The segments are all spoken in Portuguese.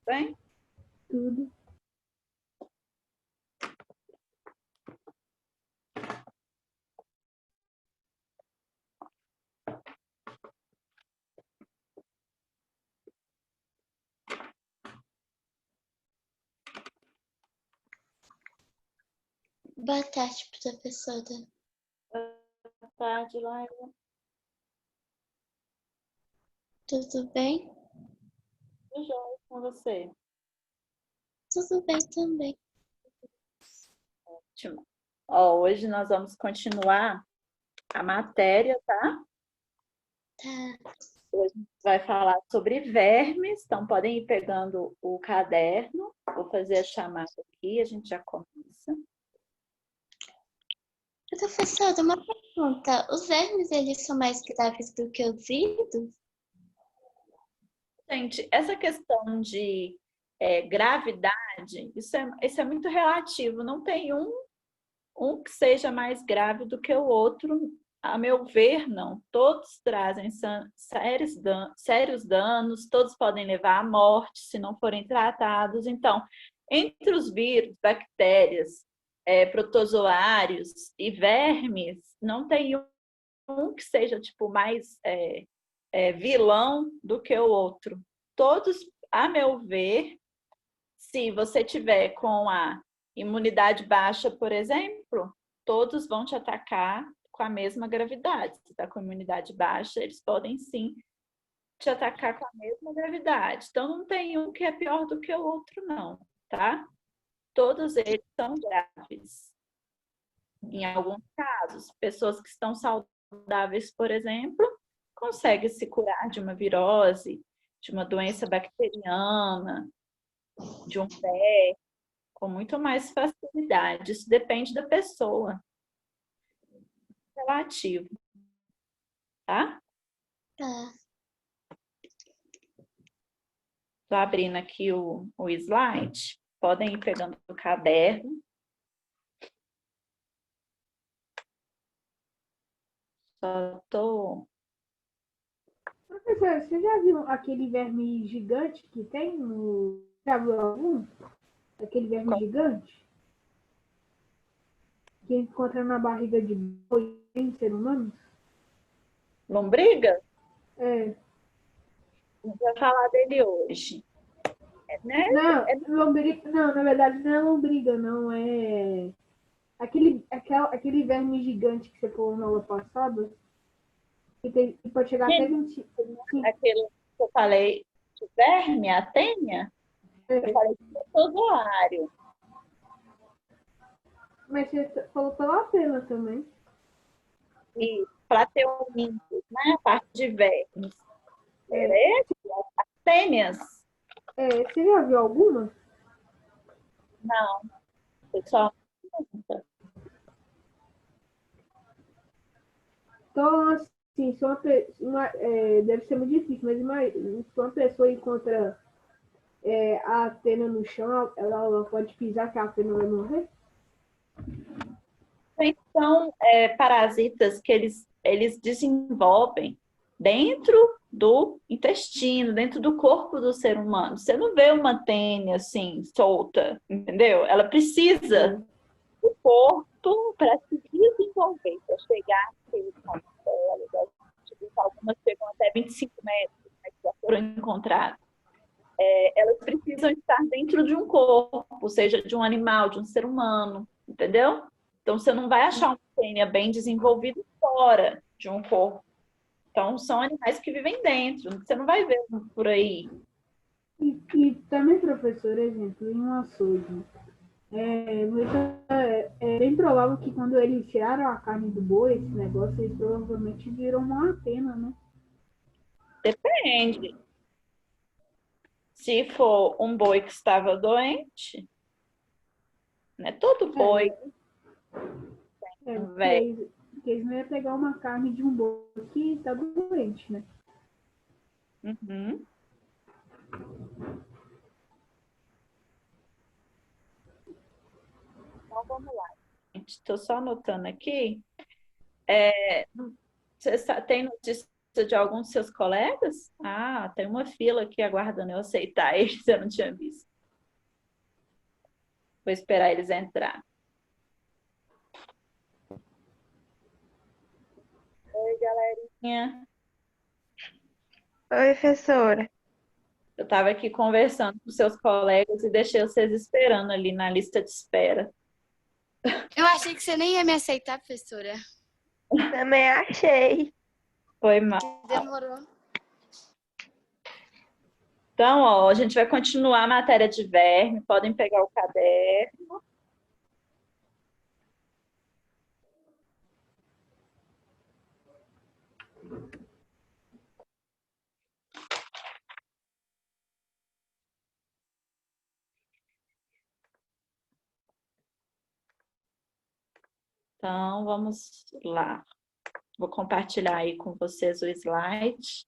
bem? Tudo. Boa tarde, professora. Boa tarde, Laila. Tudo bem? Tudo jóia com você? Tudo bem também. Ótimo. Hoje nós vamos continuar a matéria, tá? Tá. Hoje a gente vai falar sobre vermes, então podem ir pegando o caderno. Vou fazer a chamada aqui, a gente já começa. Professora, uma pergunta. Os vermes, eles são mais graves do que os vírus? Gente, essa questão de gravidade, isso é muito relativo. Não tem um que seja mais grave do que o outro, a meu ver, não. Todos trazem sérios danos, todos podem levar à morte se não forem tratados. Então, entre os vírus, bactérias, protozoários e vermes, não tem um que seja tipo mais vilão do que o outro. Todos, a meu ver, se você tiver com a imunidade baixa, por exemplo, todos vão te atacar com a mesma gravidade. Se está com imunidade baixa, eles podem sim te atacar com a mesma gravidade. Então, não tem um que é pior do que o outro, não, tá? Todos eles são graves. Em alguns casos, pessoas que estão saudáveis, por exemplo, conseguem se curar de uma virose, de uma doença bacteriana, de um pé, com muito mais facilidade. Isso depende da pessoa. Relativo, tá? Tá. Estou abrindo aqui o slide. Podem ir pegando o caderno. Só tô... Professor, você já viu aquele verme gigante que tem no... Já viu algum? Aquele verme gigante? Que encontra na barriga de boi em ser humano? Lombriga? É. A gente vai falar dele hoje. Né? Não, lombriga, não, na verdade não é lombriga, não. É aquele verme gigante que você falou na aula passada, que pode chegar até 20. Aquele que eu falei de verme, a tênia, eu falei de protozoário. Mas você falou pela pena também. E plateumintos, né? A parte de vermes. As tênias? Você já viu alguma? Não. Pessoal, Então, assim, se deve ser muito difícil, mas se uma pessoa encontra a pena no chão, ela pode pisar que a pena vai morrer? são parasitas que eles desenvolvem dentro do intestino, dentro do corpo do ser humano. Você não vê uma tênia assim, solta, entendeu? Ela precisa do corpo para se desenvolver, para chegar àquele células. Algumas chegam até 25 metros, né, que já foram encontradas. Elas precisam estar dentro de um corpo, seja de um animal, de um ser humano, entendeu? Então, você não vai achar uma tênia bem desenvolvida fora de um corpo. Então, são animais que vivem dentro, você não vai ver por aí. E também, professor, exemplo, em um açougue, é bem provável que quando eles tiraram a carne do boi, esse negócio, eles provavelmente viram uma pena, né? Depende. Se for um boi que estava doente, não é todo boi. Porque eles não iam pegar uma carne de um boi que está doente, né? Uhum. Então, vamos lá. Estou só anotando aqui. Você tem notícia de alguns dos seus colegas? Ah, tem uma fila aqui aguardando eu aceitar eles, eu não tinha visto. Vou esperar eles entrar. Oi, galerinha. Oi, professora. Eu estava aqui conversando com seus colegas e deixei vocês esperando ali na lista de espera. Eu achei que você nem ia me aceitar, professora. Também achei. Foi mal. Demorou. Então, ó, a gente vai continuar a matéria de verme. Podem pegar o caderno. Então, vamos lá. Vou compartilhar aí com vocês o slide.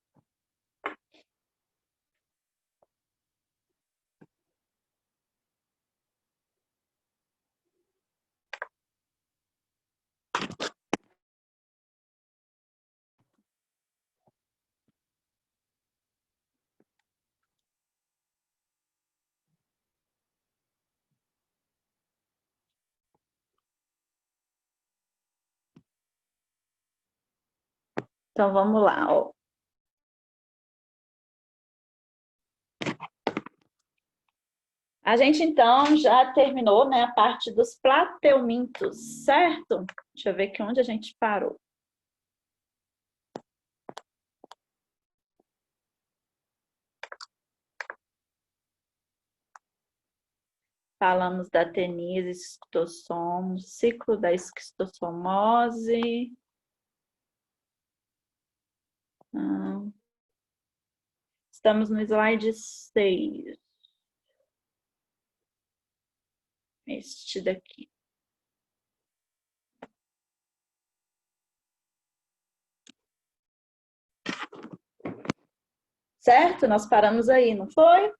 Então, vamos lá, ó. A gente, então, já terminou, né, a parte dos plateumintos, certo? Deixa eu ver aqui onde a gente parou. Falamos da teníase, esquistossomose, ciclo da esquistossomose. Estamos no slide 6. Este daqui. Certo? Nós paramos aí, não foi?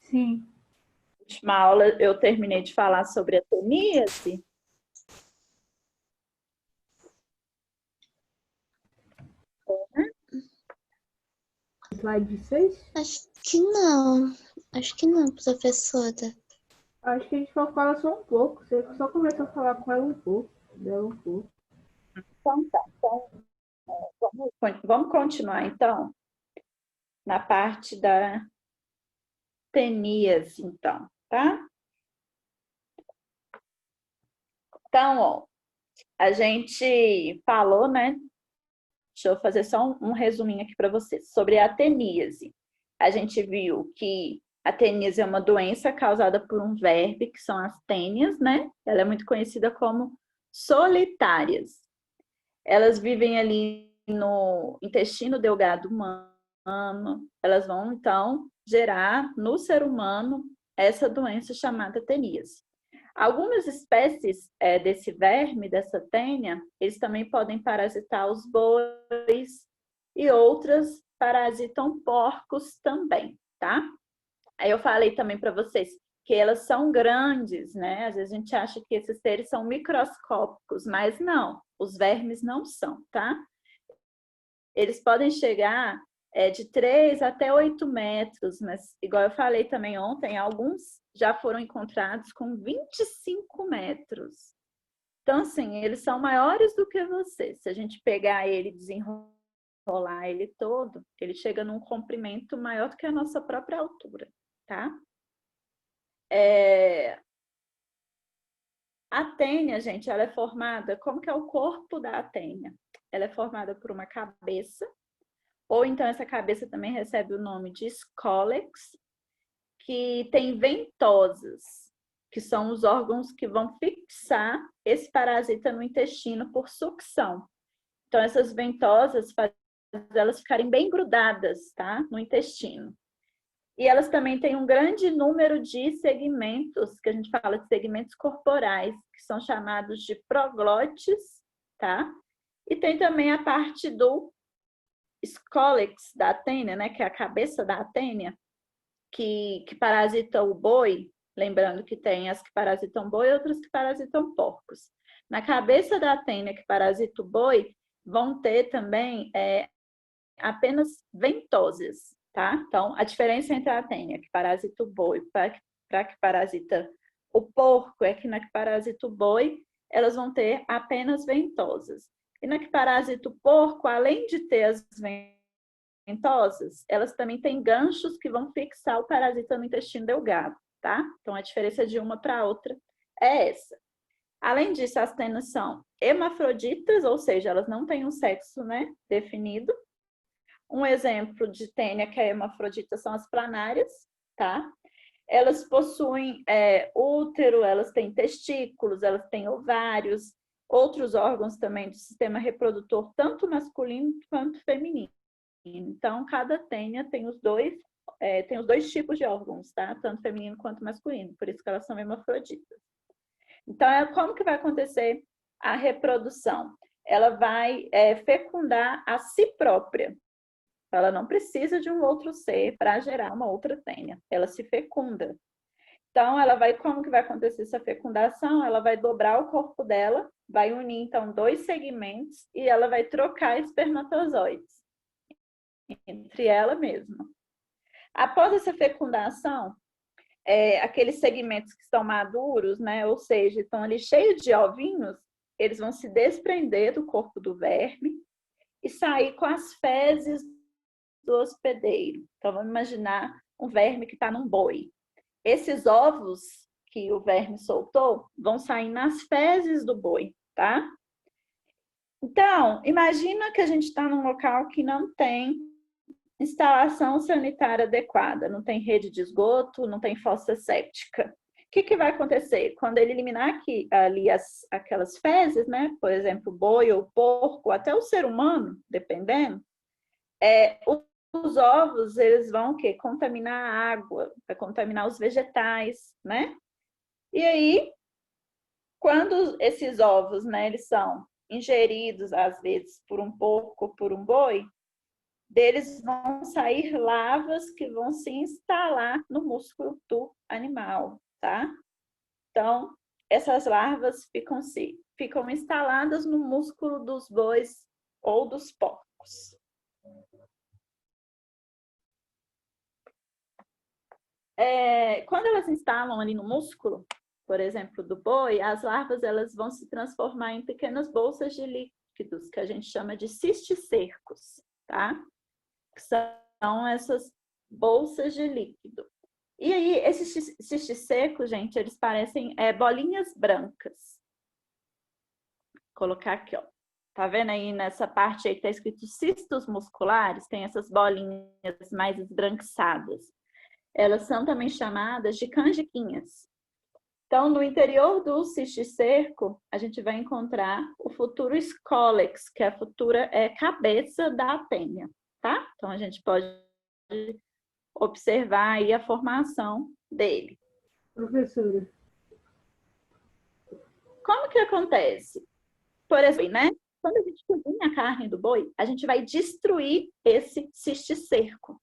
Sim. Na última aula eu terminei de falar sobre a teníase. Slide 6? Acho que não. Acho que não, professora. Acho que a gente só fala só um pouco. Você só começou a falar com ela um pouco. Dela um pouco. Então tá. Então, vamos continuar, então, na parte da teníase, então, tá? Então, ó, a gente falou, né? Deixa eu fazer só um resuminho aqui para vocês. Sobre a teníase. A gente viu que a teníase é uma doença causada por um verme, que são as tênias, né? Ela é muito conhecida como solitárias. Elas vivem ali no intestino delgado humano. Elas vão, então, gerar no ser humano essa doença chamada teníase. Algumas espécies desse verme, dessa tênia, eles também podem parasitar os bois e outras parasitam porcos também, tá? Aí eu falei também para vocês que elas são grandes, né? Às vezes a gente acha que esses seres são microscópicos, mas não, os vermes não são, tá? Eles podem chegar de 3 até 8 metros, mas igual eu falei também ontem, alguns já foram encontrados com 25 metros. Então, assim, eles são maiores do que você. Se a gente pegar ele e desenrolar ele todo, ele chega num comprimento maior do que a nossa própria altura, tá? A tênia, gente, ela é formada... Como que é o corpo da tênia? Ela é formada por uma cabeça, ou então essa cabeça também recebe o nome de escólex, que tem ventosas, que são os órgãos que vão fixar esse parasita no intestino por sucção. Então, essas ventosas fazem elas ficarem bem grudadas, tá? No intestino. E elas também têm um grande número de segmentos, que a gente fala de segmentos corporais, que são chamados de proglotes, tá? E tem também a parte do escólex da tênia, né? Que é a cabeça da tênia, que parasita o boi, lembrando que tem as que parasitam boi e outras que parasitam porcos. Na cabeça da tênia que parasita o boi, vão ter também apenas ventosas, tá? Então, a diferença entre a tênia que parasita o boi para que parasita o porco é que na que parasita o boi, elas vão ter apenas ventosas. E na que parasita o porco, além de ter as ventosas, elas também têm ganchos que vão fixar o parasita no intestino delgado, tá? Então, a diferença de uma para a outra é essa. Além disso, as tênias são hermafroditas, ou seja, elas não têm um sexo, né, definido. Um exemplo de tênia que é hermafrodita são as planárias, tá? Elas possuem útero, elas têm testículos, elas têm ovários, outros órgãos também do sistema reprodutor, tanto masculino quanto feminino. Então, cada tênia tem os dois tipos de órgãos, tá? Tanto feminino quanto masculino, por isso que elas são hermafroditas. Então, como que vai acontecer a reprodução? Ela vai fecundar a si própria. Ela não precisa de um outro ser para gerar uma outra tênia. Ela se fecunda. Então, como que vai acontecer essa fecundação? Ela vai dobrar o corpo dela, vai unir, então, dois segmentos e ela vai trocar espermatozoides entre ela mesma. Após essa fecundação, aqueles segmentos que estão maduros, né? Ou seja, estão ali cheios de ovinhos, eles vão se desprender do corpo do verme e sair com as fezes do hospedeiro. Então, vamos imaginar um verme que está num boi. Esses ovos que o verme soltou vão sair nas fezes do boi, tá? Então, imagina que a gente está num local que não tem instalação sanitária adequada, não tem rede de esgoto, não tem fossa séptica. O que vai acontecer? Quando ele eliminar ali aquelas fezes, né? Por exemplo, o boi ou o porco, até o ser humano, dependendo, os ovos, eles vão contaminar a água, vai contaminar os vegetais, né? E aí, quando esses ovos, né, eles são ingeridos, às vezes, por um porco ou por um boi, deles vão sair larvas que vão se instalar no músculo do animal, tá? Então, essas larvas ficam instaladas no músculo dos bois ou dos porcos. Quando elas se instalam ali no músculo, por exemplo, do boi, as larvas elas vão se transformar em pequenas bolsas de líquidos, que a gente chama de cisticercos, tá? Que são essas bolsas de líquido. E aí, esses cisticercos, gente, eles parecem bolinhas brancas. Vou colocar aqui, ó. Tá vendo aí nessa parte aí que tá escrito cistos musculares? Tem essas bolinhas mais esbranquiçadas. Elas são também chamadas de canjiquinhas. Então, no interior do cisticerco, a gente vai encontrar o futuro scolex, que é a futura cabeça da tênia, tá? Então, a gente pode observar aí a formação dele. Professora. Como que acontece? Por exemplo, né? Quando a gente cozinha a carne do boi, a gente vai destruir esse cisticerco.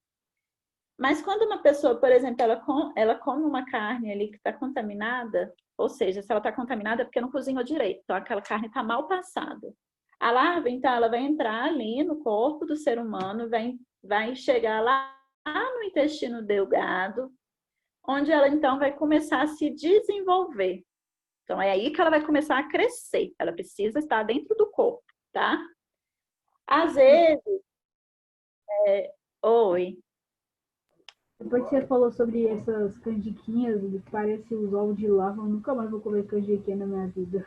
Mas quando uma pessoa, por exemplo, ela come uma carne ali que está contaminada, ou seja, se ela está contaminada é porque não cozinhou direito, então aquela carne está mal passada. A larva, então, ela vai entrar ali no corpo do ser humano, vai chegar lá no intestino delgado, onde ela, então, vai começar a se desenvolver. Então, é aí que ela vai começar a crescer. Ela precisa estar dentro do corpo, tá? Às vezes... Oi... Depois que você falou sobre essas canjiquinhas, que parecem os ovos de lava, eu nunca mais vou comer canjiquinha na minha vida.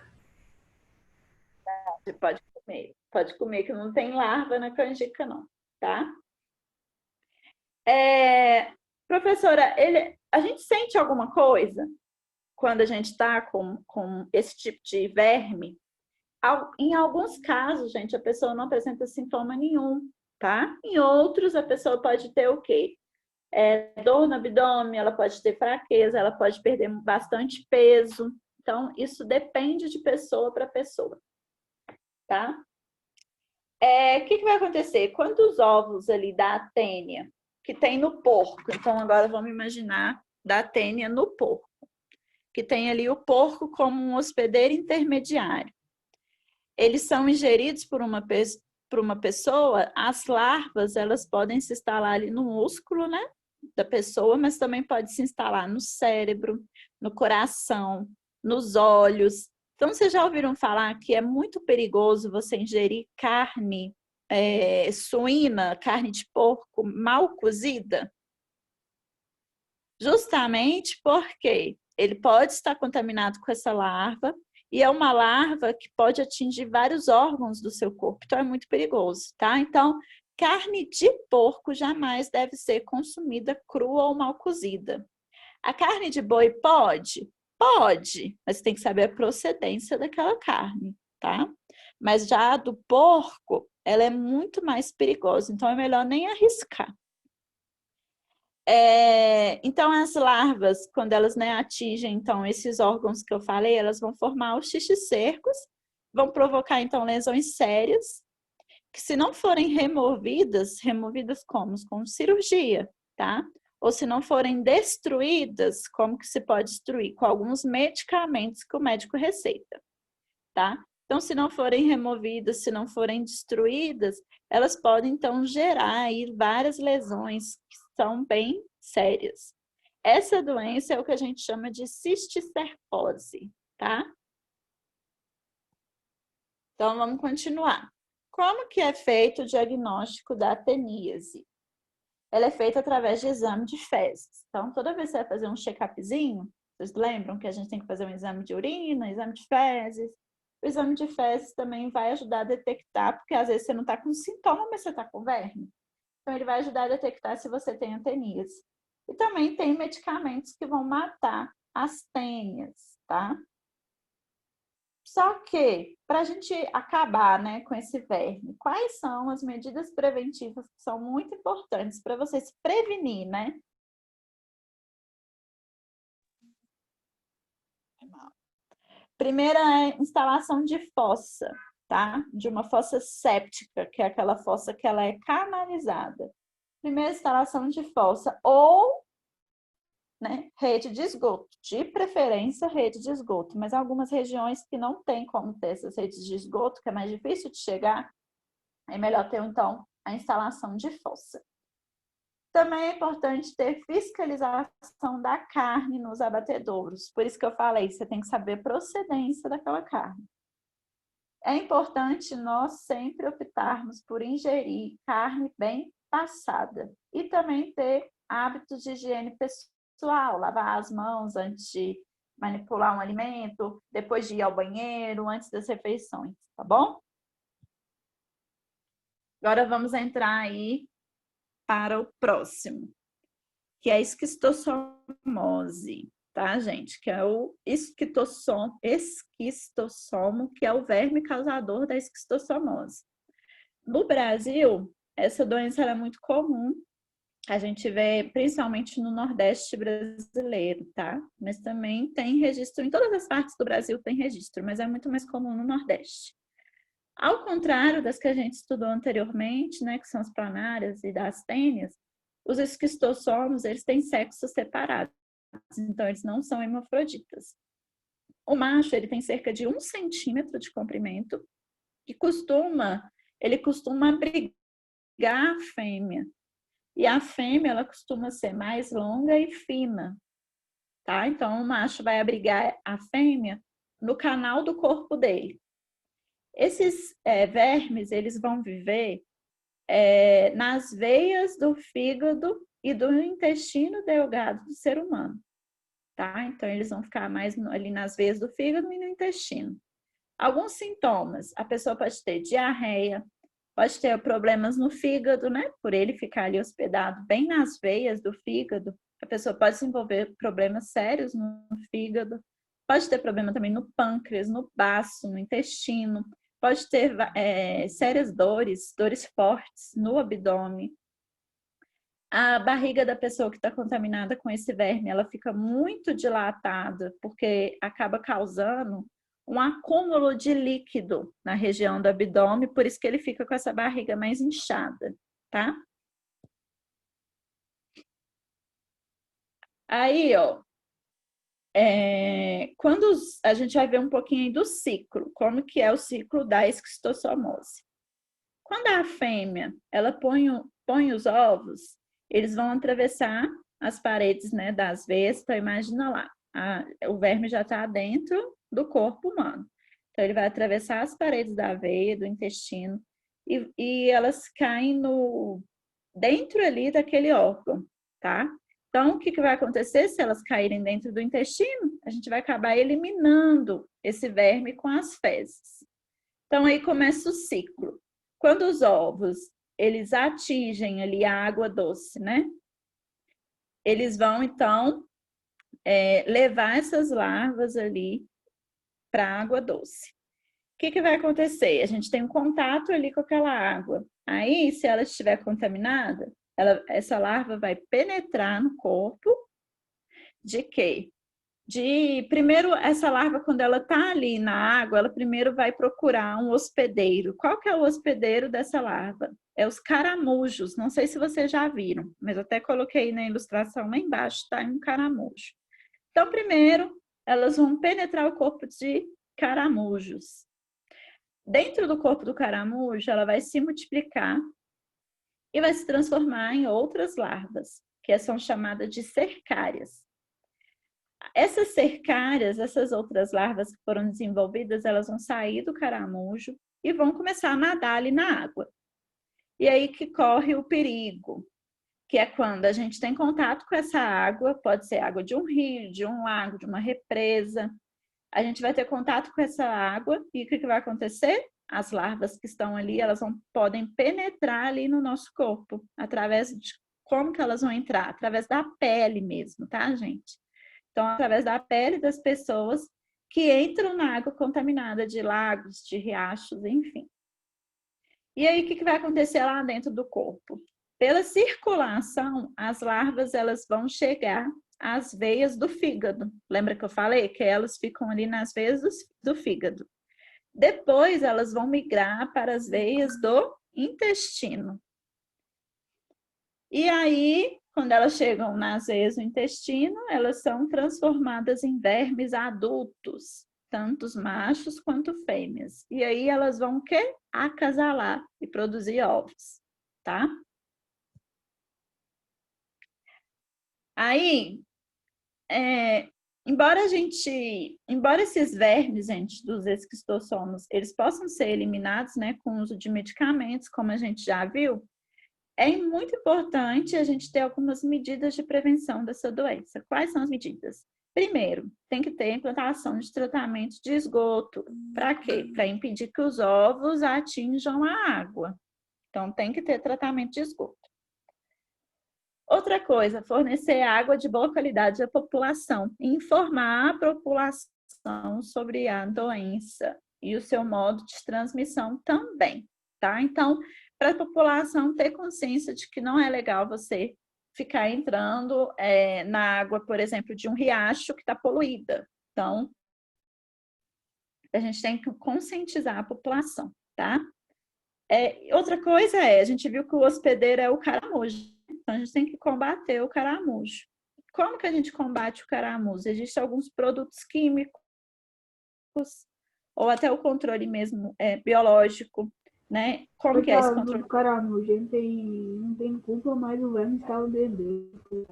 Você pode comer, que não tem larva na canjica, não, tá? Professora, a gente sente alguma coisa quando a gente está com esse tipo de verme? Em alguns casos, gente, a pessoa não apresenta sintoma nenhum, tá? Em outros, a pessoa pode ter o quê? Dor no abdômen, ela pode ter fraqueza, ela pode perder bastante peso. Então, isso depende de pessoa para pessoa, tá? O que vai acontecer? Quando os ovos ali da tênia, que tem no porco, então agora vamos imaginar da tênia no porco, que tem ali o porco como um hospedeiro intermediário. eles são ingeridos por uma pessoa, as larvas, elas podem se instalar ali no músculo, né, da pessoa, mas também pode se instalar no cérebro, no coração, nos olhos. Então, vocês já ouviram falar que é muito perigoso você ingerir carne suína, carne de porco mal cozida? Justamente porque ele pode estar contaminado com essa larva e é uma larva que pode atingir vários órgãos do seu corpo, então é muito perigoso, tá? Então, carne de porco jamais deve ser consumida crua ou mal cozida. A carne de boi pode? Pode, mas tem que saber a procedência daquela carne, tá? Mas já a do porco, ela é muito mais perigosa, então é melhor nem arriscar. Então, as larvas, quando elas, né, atingem então, esses órgãos que eu falei, elas vão formar os xixicercos, vão provocar então lesões sérias, que se não forem removidas como? Com cirurgia, tá? Ou se não forem destruídas, como que se pode destruir? Com alguns medicamentos que o médico receita, tá? Então, se não forem removidas, se não forem destruídas, elas podem, então, gerar aí várias lesões que são bem sérias. Essa doença é o que a gente chama de cisticercose, tá? Então, vamos continuar. Como que é feito o diagnóstico da ateníase? Ela é feita através de exame de fezes. Então, toda vez que você vai fazer um check-upzinho, vocês lembram que a gente tem que fazer um exame de urina, exame de fezes? O exame de fezes também vai ajudar a detectar, porque às vezes você não está com sintoma, mas você está com verme. Então, ele vai ajudar a detectar se você tem ateníase. E também tem medicamentos que vão matar as tênias, tá? Só que, para a gente acabar, né, com esse verme, quais são as medidas preventivas que são muito importantes para você se prevenir, né? Primeira é instalação de fossa, tá? De uma fossa séptica, que é aquela fossa que ela é canalizada. Primeira instalação de fossa ou, né, rede de esgoto, de preferência rede de esgoto, mas algumas regiões que não tem como ter essas redes de esgoto, que é mais difícil de chegar, é melhor ter então a instalação de fossa. Também é importante ter fiscalização da carne nos abatedouros, por isso que eu falei, você tem que saber a procedência daquela carne. É importante nós sempre optarmos por ingerir carne bem passada e também ter hábitos de higiene pessoal, lavar as mãos antes de manipular um alimento, depois de ir ao banheiro, antes das refeições, tá bom? Agora vamos entrar aí para o próximo, que é a esquistossomose, tá, gente? Que é o esquistossomo, que é o verme causador da esquistossomose. No Brasil, essa doença é muito comum. A gente vê principalmente no Nordeste brasileiro, tá? Mas também tem registro, em todas as partes do Brasil tem registro, mas é muito mais comum no Nordeste. Ao contrário das que a gente estudou anteriormente, né, que são as planárias e das tênias, os esquistossomos, eles têm sexos separados, então eles não são hermafroditas. O macho, ele tem cerca de 1 centímetro de comprimento e ele costuma abrigar a fêmea. E a fêmea, ela costuma ser mais longa e fina, tá? Então, o macho vai abrigar a fêmea no canal do corpo dele. Esses vermes, eles vão viver nas veias do fígado e do intestino delgado do ser humano, tá? Então, eles vão ficar mais ali nas veias do fígado e no intestino. Alguns sintomas, a pessoa pode ter diarreia, pode ter problemas no fígado, né? Por ele ficar ali hospedado bem nas veias do fígado, a pessoa pode desenvolver problemas sérios no fígado, pode ter problema também no pâncreas, no baço, no intestino, pode ter sérias dores fortes no abdômen. A barriga da pessoa que está contaminada com esse verme, ela fica muito dilatada, porque acaba causando um acúmulo de líquido na região do abdômen, por isso que ele fica com essa barriga mais inchada, tá? Aí, ó, a gente vai ver um pouquinho aí do ciclo, como que é o ciclo da esquistossomose. Quando a fêmea ela põe os ovos, eles vão atravessar as paredes, né, das veias. Então, imagina lá, o verme já está dentro do corpo humano. Então, ele vai atravessar as paredes da veia, do intestino, e elas caem dentro ali daquele órgão, tá? Então, o que vai acontecer se elas caírem dentro do intestino? A gente vai acabar eliminando esse verme com as fezes. Então, aí começa o ciclo. Quando os ovos, eles atingem ali a água doce, né? Eles vão, então, levar essas larvas ali para a água doce. O que vai acontecer? A gente tem um contato ali com aquela água. Aí, se ela estiver contaminada, essa larva vai penetrar no corpo de quê? Primeiro, essa larva, quando ela está ali na água, ela primeiro vai procurar um hospedeiro. Qual que é o hospedeiro dessa larva? É os caramujos. Não sei se vocês já viram, mas eu até coloquei na ilustração lá embaixo, tá? Um caramujo. Então, primeiro, elas vão penetrar o corpo de caramujos. Dentro do corpo do caramujo, ela vai se multiplicar e vai se transformar em outras larvas, que são chamadas de cercárias. Essas cercárias, essas outras larvas que foram desenvolvidas, elas vão sair do caramujo e vão começar a nadar ali na água. E aí que corre o perigo, que é quando a gente tem contato com essa água, pode ser água de um rio, de um lago, de uma represa. A gente vai ter contato com essa água e o que vai acontecer? As larvas que estão ali, elas podem penetrar ali no nosso corpo, através de como que elas vão entrar? Através da pele mesmo, tá, gente? Então, através da pele das pessoas que entram na água contaminada de lagos, de riachos, enfim. E aí, o que vai acontecer lá dentro do corpo? Pela circulação, as larvas elas vão chegar às veias do fígado. Lembra que eu falei que elas ficam ali nas veias do fígado. Depois, elas vão migrar para as veias do intestino. E aí, quando elas chegam nas veias do intestino, elas são transformadas em vermes adultos, tanto os machos quanto fêmeas. E aí elas vão o quê? Acasalar e produzir ovos, tá? Aí, embora esses vermes, gente, dos esquistossomos, eles possam ser eliminados, né, com o uso de medicamentos, como a gente já viu, é muito importante a gente ter algumas medidas de prevenção dessa doença. Quais são as medidas? Primeiro, tem que ter implantação de tratamento de esgoto. Para quê? Para impedir que os ovos atinjam a água. Então, tem que ter tratamento de esgoto. Outra coisa, fornecer água de boa qualidade à população. Informar a população sobre a doença e o seu modo de transmissão também, tá? Então, para a população ter consciência de que não é legal você ficar entrando na água, por exemplo, de um riacho que está poluída. Então, a gente tem que conscientizar a população, tá? Outra coisa a gente viu que o hospedeiro é o caramujo. Então, a gente tem que combater o caramujo. Como que a gente combate o caramujo? Existem alguns produtos químicos ou até o controle mesmo biológico, né? Como que é esse controle? O caramujo, ele não tem culpa, mas o verme estava dentro.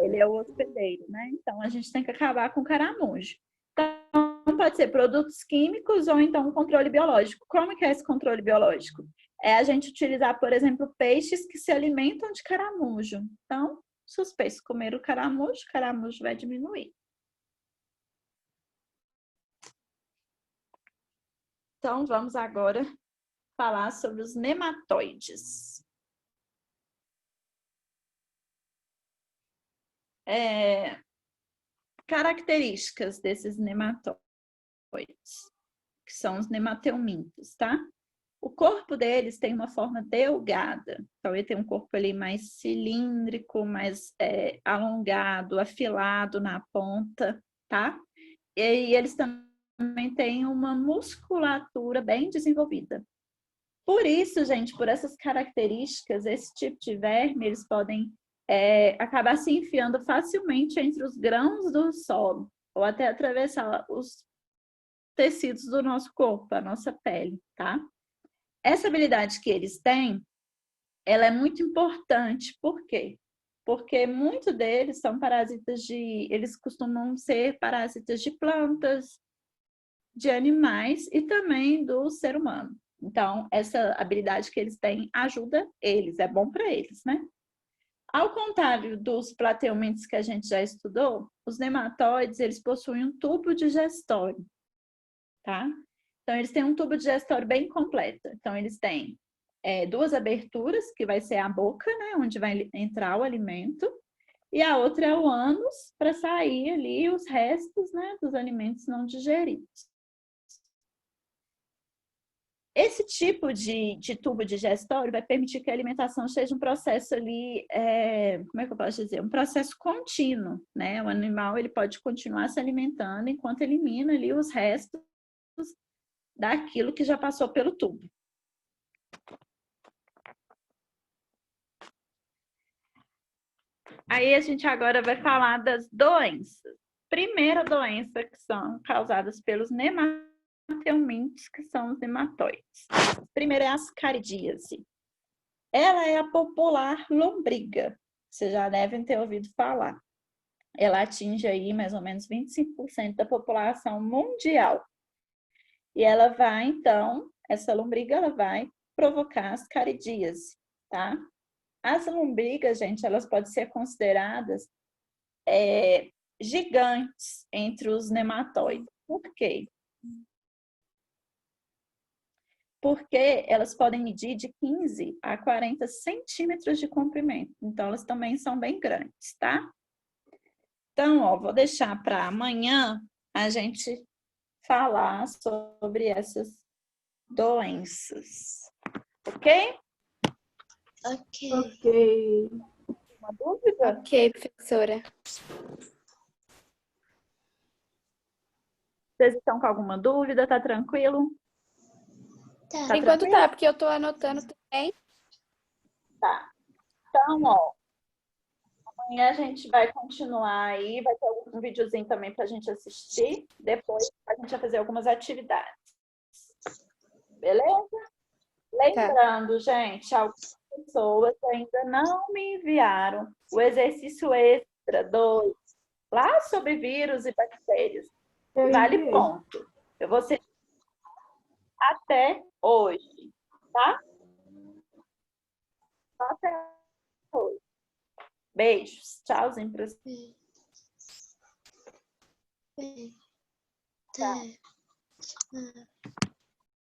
Ele é o hospedeiro, né? Então, a gente tem que acabar com o caramujo. Então, pode ser produtos químicos ou então um controle biológico. Como que é esse controle biológico? É a gente utilizar, por exemplo, peixes que se alimentam de caramujo. Então, se os peixes comerem o caramujo vai diminuir. Então, vamos agora falar sobre os nematóides. Características desses nematóides, que são os nemateumintos, tá? O corpo deles tem uma forma delgada, então ele tem um corpo ali mais cilíndrico, mais alongado, afilado na ponta, tá? E eles também têm uma musculatura bem desenvolvida. Por isso, gente, por essas características, esse tipo de verme, eles podem acabar se enfiando facilmente entre os grãos do solo. ou até atravessar os tecidos do nosso corpo, a nossa pele, tá? Essa habilidade que eles têm, ela é muito importante. Por quê? Porque muitos deles são parasitas eles costumam ser parasitas de plantas, de animais e também do ser humano. Então, essa habilidade que eles têm ajuda eles, é bom para eles, né? Ao contrário dos plateumintes que a gente já estudou, os nematóides, eles possuem um tubo digestório, tá? Então, eles têm um tubo digestório bem completo. Então, eles têm duas aberturas, que vai ser a boca, né, onde vai entrar o alimento, e a outra é o ânus, para sair ali os restos, né, dos alimentos não digeridos. Esse tipo de tubo digestório vai permitir que a alimentação seja um processo ali, como é que eu posso dizer? Um processo contínuo, né? O animal ele pode continuar se alimentando enquanto elimina ali os restos daquilo que já passou pelo tubo. Aí a gente agora vai falar das doenças. Primeira doença que são causadas pelos nemateumintes, que são os nematóides. Primeiro é a ascaridíase. Ela é a popular lombriga. Vocês já devem ter ouvido falar. Ela atinge aí mais ou menos 25% da população mundial. E ela vai, então, essa lombriga, ela vai provocar ascaridíase, tá? As lombrigas, gente, elas podem ser consideradas gigantes entre os nematóides. Por quê? Porque elas podem medir de 15 a 40 centímetros de comprimento. Então, elas também são bem grandes, tá? Então, ó, vou deixar para amanhã a gente falar sobre essas doenças. Ok? Ok. Ok. Uma dúvida? Ok, professora. Vocês estão com alguma dúvida? Tá tranquilo? Tá. Tá Enquanto tranquilo? tá, porque eu tô anotando também. Tá. Então, ó, amanhã a gente vai continuar aí, vai ter um videozinho também pra gente assistir. Depois a gente vai fazer algumas atividades. Beleza? Lembrando, gente, algumas pessoas ainda não me enviaram o exercício extra 2, lá sobre vírus e bactérias. Eu Vale enviei. ponto. Eu vou ser até hoje, tá? Até hoje. Beijos. Tchauzinho pra vocês. Tá.